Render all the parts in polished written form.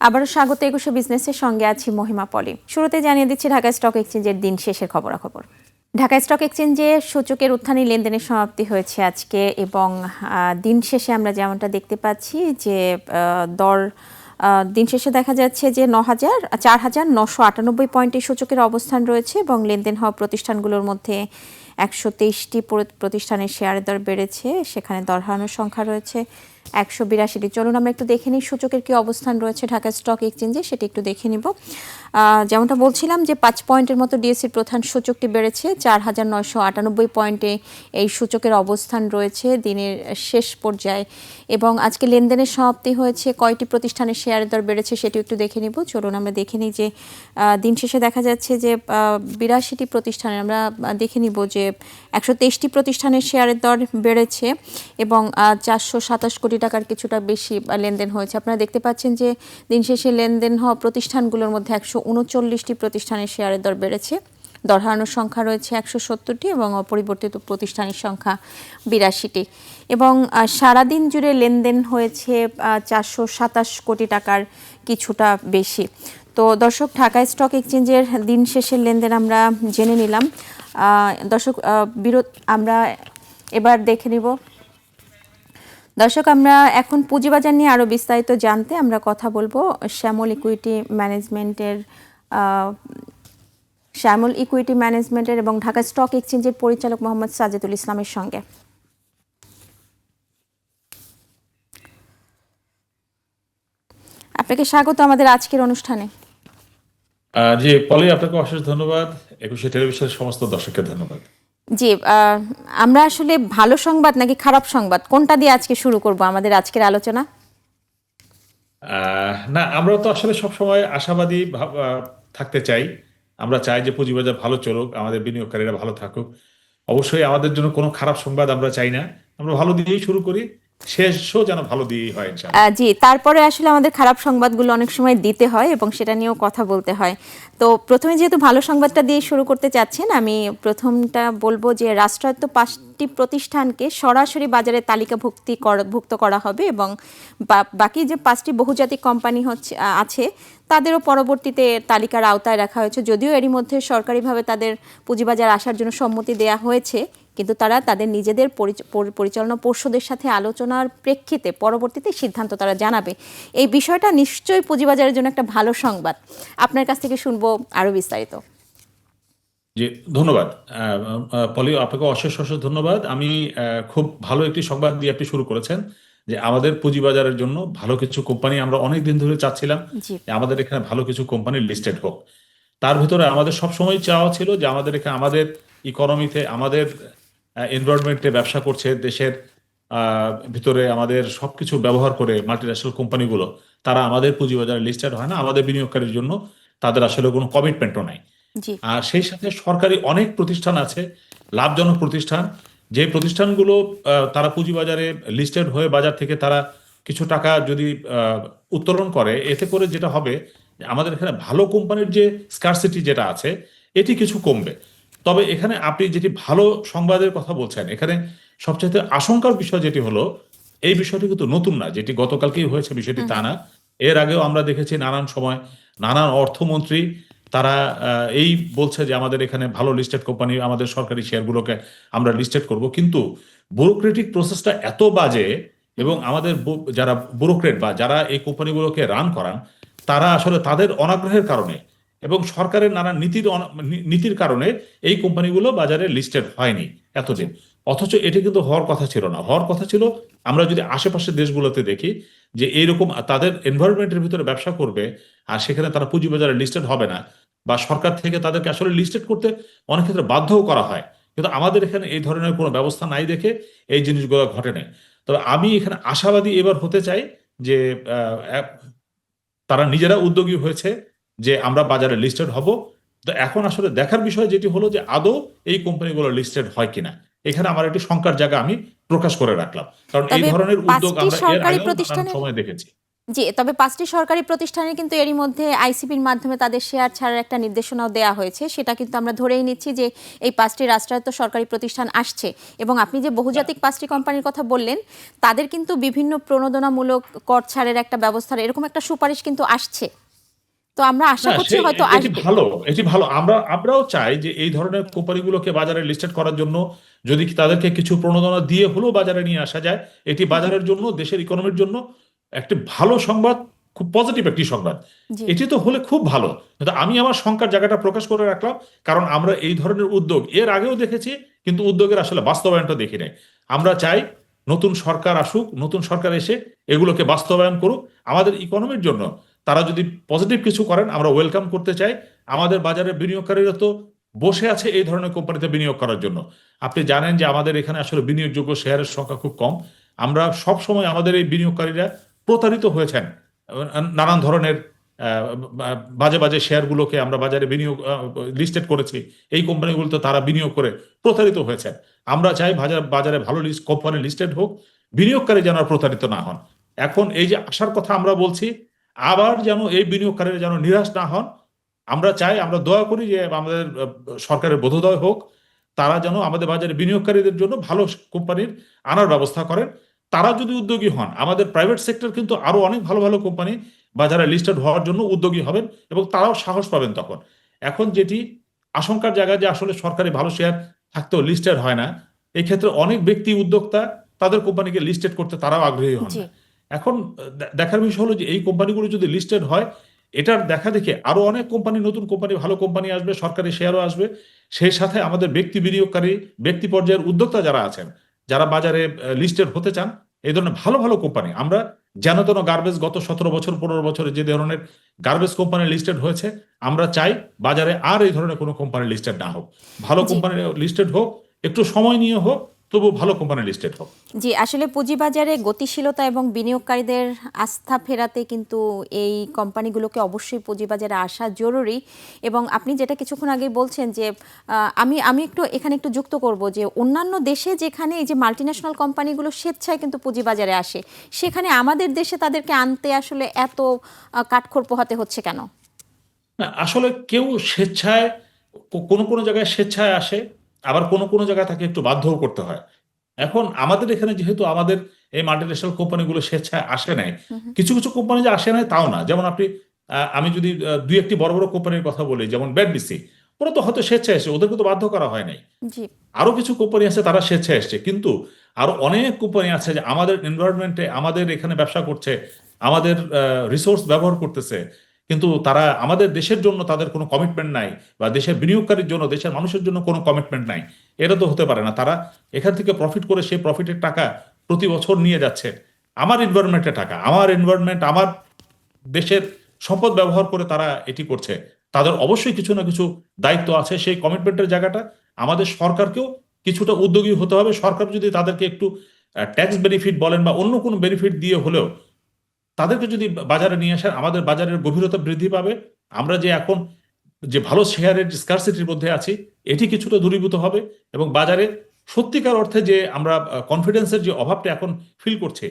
আবারও স্বাগত ২১শে বিজনেসের সঙ্গে আছি মহিমা পলি। শুরুতে জানিয়ে দিচ্ছি ঢাকা স্টক এক্সচেঞ্জের দিন শেষের খবরাখবর। ঢাকা স্টক এক্সচেঞ্জে সূচকের উত্থানী লেনদেনের সমাপ্তি হয়েছে আজকে এবং দিন শেষে আমরা যেমনটা দেখতে পাচ্ছি যে দর দিন শেষে দেখা যাচ্ছে যে ৪,৯৯৮ পয়েন্টে সূচকের অবস্থান রয়েছে এবং লেনদেন হওয়া প্রতিষ্ঠানগুলোর মধ্যে ১২৩টি প্রতিষ্ঠানের শেয়ারের দর বেড়েছে, সেখানে দর হারানোর সংখ্যা রয়েছে ১৮২টি। চলুন আমরা একটু দেখে নিই সূচকের কি অবস্থান রয়েছে ঢাকা স্টক এক্সচেঞ্জে, সেটি একটু দেখে নিব। যেমনটা বলছিলাম যে ৫ পয়েন্টের মতো ডিএসসির প্রধান সূচকটি বেড়েছে, ৪,৯৯৮ পয়েন্টে এই সূচকের অবস্থান রয়েছে দিনের শেষ পর্যায়ে। এবং আজকে লেনদেনের সমাপ্তি হয়েছে, কয়টি প্রতিষ্ঠানের শেয়ারের দর বেড়েছে সেটি একটু দেখে নিব। চলুন আমরা দেখে নিই যে দিন শেষে দেখা যাচ্ছে যে ৮২টি প্রতিষ্ঠানে আমরা দেখে নিব যে ১২৩টি প্রতিষ্ঠানের শেয়ারের দর বেড়েছে এবং ৪২৭ কোটি টাকার কিছুটা বেশি লেনদেন হয়েছে। আপনারা দেখতে পাচ্ছেন যে দিন শেষে লেনদেন হওয়া প্রতিষ্ঠানগুলোর মধ্যে ১৩৯টি প্রতিষ্ঠানের শেয়ারের দর বেড়েছে, দর হারানোর সংখ্যা রয়েছে ১৭০টি এবং অপরিবর্তিত প্রতিষ্ঠানের সংখ্যা ৮২টি। এবং সারাদিন জুড়ে লেনদেন হয়েছে ৪২৭ কোটি টাকার কিছুটা বেশি। তো দর্শক, ঢাকা স্টক এক্সচেঞ্জের দিন শেষের লেনদেন আমরা জেনে নিলাম। দর্শক, আমরা এবার দেখে নিব। দর্শক, আমরা এখন পুঁজিবাজার নিয়ে আরও বিস্তারিত জানতে আমরা কথা বলবো শ্যামল ইকুইটি ম্যানেজমেন্টের এবং ঢাকা স্টক এক্সচেঞ্জের পরিচালক মোহাম্মদ সাজেদুল ইসলামের সঙ্গে। আপনাকে স্বাগত আমাদের আজকের অনুষ্ঠানে। জি পলি, আপনাকে অশেষ ধন্যবাদ। ২১শে টেলিভিশনের সমস্ত দর্শককে ধন্যবাদ। জি, আমরা আসলে ভালো সংবাদ নাকি খারাপ সংবাদ কোনটা দিয়ে আজকে শুরু করব আমাদের আজকের আলোচনা? না, আমরা তো আসলে সবসময় আশাবাদী থাকতে চাই। আমরা চাই যে পুঁজিবাজার ভালো চলুক, আমাদের বিনিয়োগকারীরা ভালো থাকুক। অবশ্যই আমাদের জন্য কোনো খারাপ সংবাদ আমরা চাই না। আমরা ভালো দিয়েই শুরু করি, শেষও যেন ভালো দিয়েই হয় ইনশাআল্লাহ। জি, তারপরে আসলে আমাদের খারাপ সংবাদগুলো অনেক সময় দিতে হয় এবং সেটা নিয়েও কথা বলতে হয়। তো প্রথমে যেহেতু ভালো সংবাদটা দিয়ে শুরু করতে চাচ্ছেন, আমি প্রথমটা বলবো যে রাষ্ট্রায়ত্ত ৫টি প্রতিষ্ঠানকে সরাসরি বাজারে তালিকাভুক্ত করা হবে এবং বাকি যে ৫টি বহুজাতিক কোম্পানি আছে তাদেরও পরবর্তীতে তালিকার আওতায় রাখা হয়েছে। যদিও এরই মধ্যে সরকারিভাবে তাদের পুঁজিবাজার আসার জন্য সম্মতি দেয়া হয়েছে, কিন্তু তারা তাদের নিজেদের পরিচালনা পর্ষদের সাথে আলোচনার প্রেক্ষিতে পরবর্তীতে সিদ্ধান্ত তারা জানাবে। এই বিষয়টা নিশ্চয়ই পুঁজিবাজারের জন্য একটা ভালো সংবাদ। আপনার কাছ থেকে শুনবো আরো বিস্তারিত। জি, ধন্যবাদ পলি, আপনাকে অশেষ ধন্যবাদ। আমি খুব ভালো একটি সংবাদ দিয়ে আপনি শুরু করেছেন যে আমাদের পুঁজিবাজারের জন্য ভালো কিছু কোম্পানি আমরা অনেক দিন ধরে চাচ্ছিলাম যে আমাদের এখানে ভালো কিছু কোম্পানি লিস্টেড হোক। তার ভিতরে আমাদের সবসময় চাওয়া ছিল যে আমাদের এখানে আমাদের ইকোনমিতে, আমাদের এনভায়রনমেন্টে ব্যবসা করছে, দেশের ভিতরে আমাদের সবকিছু ব্যবহার করে মাল্টিন্যাশনাল কোম্পানিগুলো, তারা আমাদের পুঁজিবাজারে লিস্টেড হয় না। আমাদের বিনিয়োগকারীর জন্য তাদের আসলে কোনো কমিটমেন্টও নাই। আর সেই সাথে সরকারি অনেক প্রতিষ্ঠান আছে, লাভজনক প্রতিষ্ঠান, যে প্রতিষ্ঠানগুলো তারা পুঁজিবাজারে লিস্টেড হয়ে বাজার থেকে তারা কিছু টাকা যদি উত্তোলন করে, এতে করে যেটা হবে আমাদের এখানে ভালো কোম্পানির যে স্কারসিটি যেটা আছে এটি কিছু কমবে। তবে এখানে আপনি যেটি ভালো সংবাদের কথা বলছেন, এখানে সবচেয়ে আশঙ্কার বিষয় যেটি হলো, এই বিষয়টি কিন্তু নতুন না, যেটি গতকালকেই হয়েছে বিষয়টি তা না। এর আগেও আমরা দেখেছি নানান সময় নানান অর্থমন্ত্রী তারা এই বলছে যে আমাদের এখানে ভালো লিস্টেড কোম্পানি, আমাদের সরকারি শেয়ারগুলোকে আমরা লিস্টেড করব, কিন্তু ব্যুরোক্রেটিক প্রসেসটা এত বাজে এবং আমাদের যারা ব্যুরোক্রেট বা যারা এই কোম্পানিগুলোকে রান করান, তারা আসলে তাদের অনাগ্রহের কারণে এবং সরকারের নানা নীতির কারণে এই কোম্পানিগুলো বাজারে লিস্টেড হয়নি এতদিন। অথচ এটি কিন্তু হওয়ার কথা ছিল না। হওয়ার কথা ছিল, আমরা যদি আশেপাশের দেশগুলোতে দেখি যে এইরকম তাদের এনভায়রনমেন্টের ভিতরে ব্যবসা করবে আর সেখানে তারা পুঁজিবাজারে লিস্টেড হবে না, বা সরকার থেকে তাদেরকে আসলে লিস্টেড করতে অনেক ক্ষেত্রে বাধ্যও করা হয়, কিন্তু আমাদের এখানে এই ধরনের কোনো ব্যবস্থা নাই দেখে এই জিনিসগুলো ঘটে নাই। তবে আমি এখানে আশাবাদী এবার হতে চাই যে তারা নিজেরা উদ্যোগী হয়েছে যে আমরা বাজারে লিস্টেড হব। তো এখন আসলে দেখার বিষয় যেটি হলো যে আদৌ এই কোম্পানিগুলো লিস্টেড হয় কিনা। এখানে আমার একটি শঙ্কার জায়গা আমি প্রকাশ করে রাখলাম, কারণ এই ধরনের উদ্যোগ আমরা এর আগেও নানান সময় দেখেছি। জি, তবে ৫টি সরকারি প্রতিষ্ঠানের কিন্তু এরই মধ্যে আইসিপির মাধ্যমে তাদের শেয়ার ছাড়ার একটা নির্দেশনাও দেয়া হয়েছে। সেটা কিন্তু আমরা ধরেই নিচ্ছি যে এই ৫টি রাষ্ট্রায়ত্ত সরকারি প্রতিষ্ঠান আসছে এবং আপনি যে বহুজাতিক ৫টি কোম্পানির কথা বললেন, তাদের কিন্তু বিভিন্ন প্রণোদনামূলক কর ছাড়ের একটা ব্যবস্থার এরকম একটা সুপারিশ কিন্তু আসছে। তো আমরা আশা না করছি সে হয়তো এটি আসবে। ভালো, এটি ভালো। আমরাও চাই যে এই ধরনের কোম্পানিগুলোকে বাজারে লিস্টেড করার জন্য যদি তাদেরকে কিছু প্রণোদনা দিয়ে হলেও বাজারে নিয়ে আসা যায়, এটি বাজারের জন্য, দেশের ইকোনমির জন্য একটি ভালো সংবাদ, খুব পজিটিভ একটি সংবাদ। জি, এটি তো হলে খুব ভালো। কিন্তু আমি আমার শঙ্কার জায়গাটা প্রকাশ করে রাখলাম, কারণ আমরা এই ধরনের উদ্যোগ এর আগেও দেখেছি, কিন্তু উদ্যোগের আসলে বাস্তবায়নটা দেখি নাই। আমরা চাই নতুন সরকার আসুক, নতুন সরকার এসে এগুলোকে বাস্তবায়ন করুক আমাদের ইকোনমির জন্য। তারা যদি পজিটিভ কিছু করেন আমরা ওয়েলকাম করতে চাই। আমাদের বাজারে বিনিয়োগকারীরা তো বসে আছে এই ধরনের কোম্পানিতে বিনিয়োগ করার জন্য। আপনি জানেন যে আমাদের এখানে আসলে বিনিয়োগযোগ্য শেয়ারের সংখ্যা খুব কম। আমরা সব সময় আমাদের এই বিনিয়োগকারীরা প্রতারিত হয়েছেন নানান ধরনের বাজে বাজে শেয়ারগুলোকে আমরা বাজারে বিনিয়োগ লিস্টেড করেছি, এই কোম্পানিগুলোতে তারা বিনিয়োগ করে প্রতারিত হয়েছেন। আমরা চাই বাজারে ভালো কোম্পানি লিস্টেড হোক, বিনিয়োগকারী যেন আর প্রতারিত না হন। এখন এই যে আসার কথা আমরা বলছি, আবার যেন এই বিনিয়োগকারীরা যেন নিরাশ না হন। আমরা চাই, আমরা দোয়া করি যে আমাদের সরকারের বোধোদয় হোক, তারা যেন আমাদের বাজারে বিনিয়োগকারীদের জন্য ভালো কোম্পানির আনার ব্যবস্থা করেন। তারা যদি উদ্যোগী হন, আমাদের প্রাইভেট সেক্টর কিন্তু আরো অনেক ভালো ভালো কোম্পানি বাজারে লিস্টেড হওয়ার জন্য উদ্যোগী হবেন এবং তারাও সাহস পাবেন তখন। এখন যেটি আশঙ্কার জায়গা যে আসলে সরকারি ভালো শেয়ার থাকতেও লিস্টেড হয় না, এই ক্ষেত্রে অনেক ব্যক্তি উদ্যোক্তা তাদের কোম্পানিকে লিস্টেড করতে তারাও আগ্রহী হন জি। না। এখন দেখার বিষয় হলো যে এই কোম্পানিগুলো যদি লিস্টেড হয়, এটার দেখা দেখে আরো অনেক কোম্পানি, নতুন কোম্পানি, ভালো কোম্পানি আসবে, সরকারি শেয়ারও আসবে। সেই সাথে আমাদের ব্যক্তি বিনিয়োগকারী, ব্যক্তি পর্যায়ের উদ্যোক্তা যারা আছেন, যারা বাজারে লিস্টেড হতে চান, এই ধরনের ভালো ভালো কোম্পানি, আমরা যেন তেন গার্বেজ গত 17 বছর 15 বছরে যে ধরনের গার্বেজ কোম্পানি লিস্টেড হয়েছে, আমরা চাই বাজারে আর এই ধরনের কোনো কোম্পানি লিস্টেড না হোক। ভালো জি। কোম্পানি লিস্টেড হোক, একটু সময় নিয়ে হোক, তবু ভালো কোম্পানি লিস্টেড হোক। জি, আসলে পুঁজিবাজারে গতিশীলতা এবং বিনিয়োগকারীদের আস্থা ফেরাতে কিন্তু এই কোম্পানিগুলোকে অবশ্যই পুঁজিবাজারে আসা জরুরি। এবং আপনি যেটা কিছুক্ষণ আগে বলছেন যে আমি আমি একটু এখানে একটু যুক্ত করব যে অন্যান্য দেশে যেখানে এই যে মাল্টিন্যাশনাল কোম্পানিগুলো স্বেচ্ছায় কিন্তু পুঁজিবাজারে আসে, সেখানে আমাদের দেশে তাদেরকে আনতে আসলে এত কাঠখড় পোহাতে হচ্ছে কেন? না আসলে কেউ স্বেচ্ছায়, কোনো কোনো জায়গায় স্বেচ্ছায় আসে, আবার কোনো কোনো জায়গায় তাকে একটু বাধ্যও করতে হয়। এখন আমাদের এখানে যেহেতু আমাদের এই মাল্টিন্যাশনাল কোম্পানিগুলো স্বেচ্ছায় আসে নাই, হুম, হুম। কিছু কিছু কোম্পানি যে আসে নাই তাও না। যেমন আপনি আমি যদি দুই একটি বড় বড় কোম্পানির কথা বলি, যেমন ব্যাডবিসি, ওরা তো হয়তো স্বেচ্ছায় এসে, ওদেরকে তো বাধ্য করা হয় নাই। জি, আরো কিছু কোম্পানি আছে তারা স্বেচ্ছায় এসছে, কিন্তু আরো অনেক কোম্পানি আছে যে আমাদের এনভায়রনমেন্টে, আমাদের এখানে ব্যবসা করছে, আমাদের রিসোর্স ব্যবহার করতেছে, কিন্তু তারা আমাদের দেশের জন্য তাদের কোনো কমিটমেন্ট নাই, বা দেশের বিনিয়োগকারীর জন্য, দেশের মানুষের জন্য কোনো কমিটমেন্ট নাই। এটা তো হতে পারে না। তারা এখান থেকে প্রফিট করে সেই প্রফিটের টাকা প্রতি বছর নিয়ে যাচ্ছে আমার এনভায়রনমেন্টের টাকা, আমার এনভায়রনমেন্ট, আমার দেশের সম্পদ ব্যবহার করে তারা এটি করছে। তাদের অবশ্যই কিছু না কিছু দায়িত্ব আছে। সেই কমিটমেন্টের জায়গাটা আমাদের সরকারকেও কিছুটা উদ্যোগী হতে হবে। সরকার যদি তাদেরকে একটু ট্যাক্স বেনিফিট বলেন বা অন্য কোনো বেনিফিট দিয়ে হলেও তাদেরকে যদি বাজারে নিয়ে আসেন, আমাদের বাজারের গভীরতা বৃদ্ধি পাবে। আমরা যে এখন যে ভালো শেয়ারের স্কারসিটির মধ্যে আছি, এটি কিছুটা দূরীভূত হবে এবং বাজারে সত্যিকার অর্থে যে আমরা কনফিডেন্সের যে অভাবটা এখন ফিল করছে,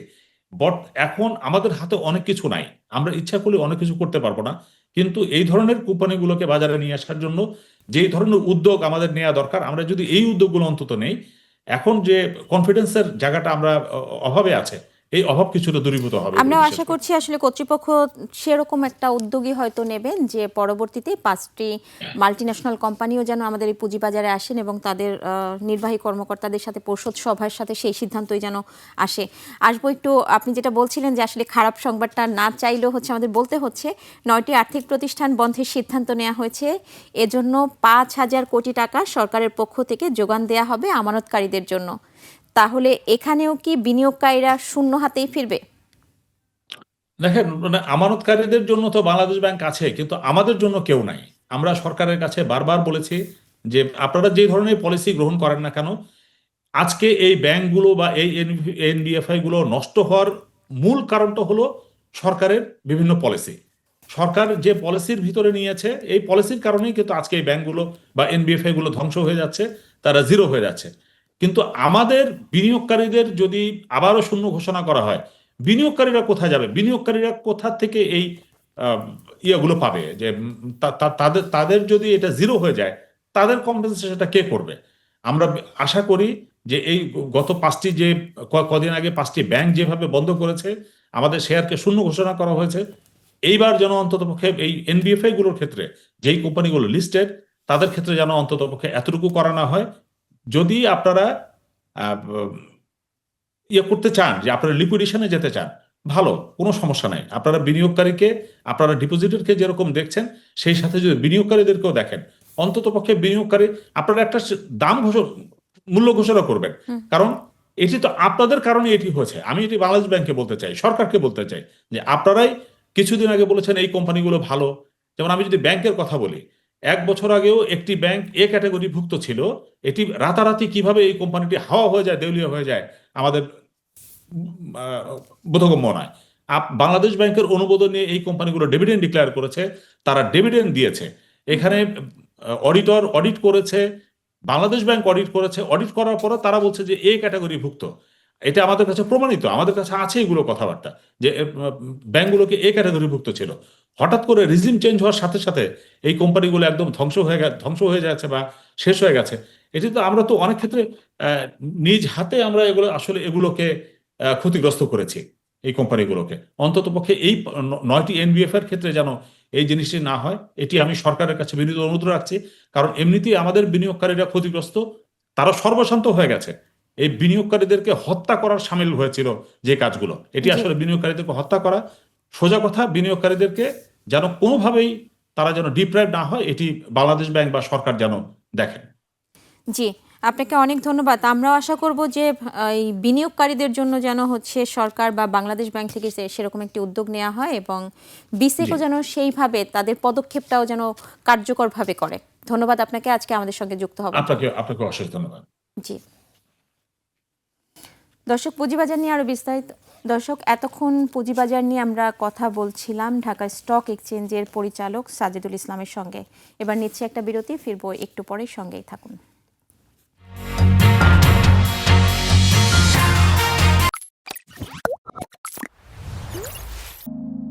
বট এখন আমাদের হাতে অনেক কিছু নাই। আমরা ইচ্ছা করলে অনেক কিছু করতে পারবো না। কিন্তু এই ধরনের কোম্পানিগুলোকে বাজারে নিয়ে আসার জন্য যেই ধরনের উদ্যোগ আমাদের নেওয়া দরকার, আমরা যদি এই উদ্যোগগুলো অন্তত নেই, এখন যে কনফিডেন্সের জায়গাটা আমরা অভাবে আছে, এই অভাব কিছুটা দূরীভূত হবে বলে আমরাও বিশ্বাস আশা করি। করছি আসলে কর্তৃপক্ষ সেরকম একটা উদ্যোগী হয়তো নেবেন যে পরবর্তীতে ৫টি মাল্টিন্যাশনাল কোম্পানিও যেন আমাদের এই পুঁজিবাজারে আসেন এবং তাদের নির্বাহী কর্মকর্তাদের সাথে পর্ষদ সভার সাথে সেই সিদ্ধান্তই যেন আসে। আসবো একটু, আপনি যেটা বলছিলেন যে আসলে খারাপ সংবাদটা না চাইলেও হচ্ছে আমাদের বলতে হচ্ছে, ৯টি আর্থিক প্রতিষ্ঠান বন্ধের সিদ্ধান্ত নেওয়া হয়েছে। এজন্য ৫,০০০ কোটি টাকা সরকারের পক্ষ থেকে যোগান দেয়া হবে আমানতকারীদের জন্য। তাহলে এখানেও কি বিনিয়োগকারীরা শূন্য হাতেই ফিরবে? দেখেন, মানে আমানতকারীদের জন্য তো বাংলাদেশ ব্যাংক আছে, কিন্তু আমাদের জন্য কেউ নাই। আমরা সরকারের কাছে বারবার বলেছি যে আপনারা যে ধরনের পলিসি গ্রহণ করেন না কেন, আজকে এই ব্যাংকগুলো বা এই এনবিএফআই গুলো নষ্ট হওয়ার মূল কারণটা হলো সরকারের বিভিন্ন পলিসি। সরকার যে পলিসির ভিতরে নিয়েছে, এই পলিসির কারণেই কিন্তু আজকে এই ব্যাংকগুলো বা এনবিএফআই গুলো ধ্বংস হয়ে যাচ্ছে, তারা জিরো হয়ে যাচ্ছে। কিন্তু আমাদের বিনিয়োগকারীদের যদি আবারও শূন্য ঘোষণা করা হয়, বিনিয়োগকারীরা কোথায় যাবে, বিনিয়োগকারীরা কোথা থেকে এই ইয়েগুলো পাবে, যে তাদের তাদের যদি এটা জিরো হয়ে যায় তাদের কম্পেনসেশনটা কে করবে? আমরা আশা করি যে এই গত পাঁচটি যে কদিন আগে পাঁচটি ব্যাংক যেভাবে বন্ধ করেছে, আমাদের শেয়ারকে শূন্য ঘোষণা করা হয়েছে, এইবার যেন অন্ততপক্ষে এই এনবিএফআই গুলোর ক্ষেত্রে যেই কোম্পানিগুলো লিস্টেড তাদের ক্ষেত্রে যেন অন্ততপক্ষে এতটুকু করা না হয়। যদি আপনারা ইয়ে করতে চান, যে আপনারা লিকুইডেশনে যেতে চান, ভালো, কোনো সমস্যা নাই। আপনারা বিনিয়োগকারীকে, আপনারা ডিপোজিটরকে যেরকম দেখছেন সেই সাথে যদি বিনিয়োগকারীদেরকেও দেখেন, অন্ততপক্ষে বিনিয়োগকারী আপনারা একটা দাম মূল্য ঘোষণা করবেন। কারণ এটি তো আপনাদের কারণে এটি হয়েছে। আমি এটি বাংলাদেশ ব্যাংকে বলতে চাই, সরকারকে বলতে চাই, যে আপনারাই কিছুদিন আগে বলেছেন এই কোম্পানিগুলো ভালো। যেমন আমি যদি ব্যাংকের কথা বলি, 1 বছর আগেও একটি ব্যাংক এ ক্যাটাগরিভুক্ত ছিল, এটি রাতারাতি কিভাবে এই কোম্পানিটি হাওয়া হয়ে যায়, দেউলিয়া হয়ে যায়, আমাদের বোধগম্য নয়। বাংলাদেশ ব্যাংকের অনুমোদন নিয়ে এই কোম্পানিগুলো ডিভিডেন্ড ডিক্লেয়ার করেছে, তারা ডিভিডেন্ড দিয়েছে। এখানে অডিটর অডিট করেছে, বাংলাদেশ ব্যাংক অডিট করেছে, অডিট করার পরও তারা বলছে যে এই ক্যাটাগরিভুক্ত। এটা আমাদের কাছে প্রমাণিত, আমাদের কাছে আছে এগুলো কথাবার্তা, যে ব্যাংকগুলোকে এই ক্যাটাগরিভুক্ত ছিল। হঠাৎ করে রিজিম চেঞ্জ হওয়ার সাথে সাথে এই কোম্পানিগুলো একদম ধ্বংস হয়ে যাচ্ছে বা শেষ হয়ে গেছে। এটি তো আমরা তো অনেক ক্ষেত্রে নিজ হাতে আমরা এগুলো আসলে এগুলোকে ক্ষতিগ্রস্ত করেছি, এই কোম্পানিগুলোকে। অন্ততপক্ষে এই 9টি এনবিএফ এর ক্ষেত্রে যেন এই জিনিসটি না হয়, এটি আমি সরকারের কাছে বিনীত অনুরোধ রাখছি। কারণ এমনিতেই আমাদের বিনিয়োগকারীরা ক্ষতিগ্রস্ত, তারা সর্বশান্ত হয়ে গেছে। এই বিনিয়োগকারীদেরকে হত্যা করার সামিল হয়েছিল যে কাজগুলো, এটি জি আসলে বিনিয়োগকারীদেরকে হত্যা করা। সোজা কথা, বিনিয়োগকারীদেরকে যেন কোনোভাবেই তারা যেন ডিপ্রাইভ না হয়, এটি বাংলাদেশ ব্যাংক বা সরকার যেন দেখেন। জি, আপনাকে অনেক ধন্যবাদ। আমরাও আশা করব যে এই বিনিয়োগকারীদের জন্য যেন হচ্ছে সরকার বা বাংলাদেশ ব্যাংক থেকে সেরকম একটি উদ্যোগ নেওয়া হয় এবং জি, বিসিকও যেন সেইভাবে তাদের পদক্ষেপটাও যেন কার্যকরভাবে করে। ধন্যবাদ আপনাকে আজকে আমাদের সঙ্গে যুক্ত হবার জন্য। আপনাকে অশেষ ধন্যবাদ। জি। দর্শক, পুঁজিবাজার নিয়ে আরো বিস্তারিত। দর্শক, এতক্ষণ পুঁজিবাজার নিয়ে আমরা কথা বলছিলাম ঢাকা স্টক এক্সচেঞ্জের পরিচালক সাজেদুল ইসলামের সঙ্গে। এবার নিচ্ছে একটা বিরতি, ফিরবো একটু পরে, সঙ্গেই থাকুন।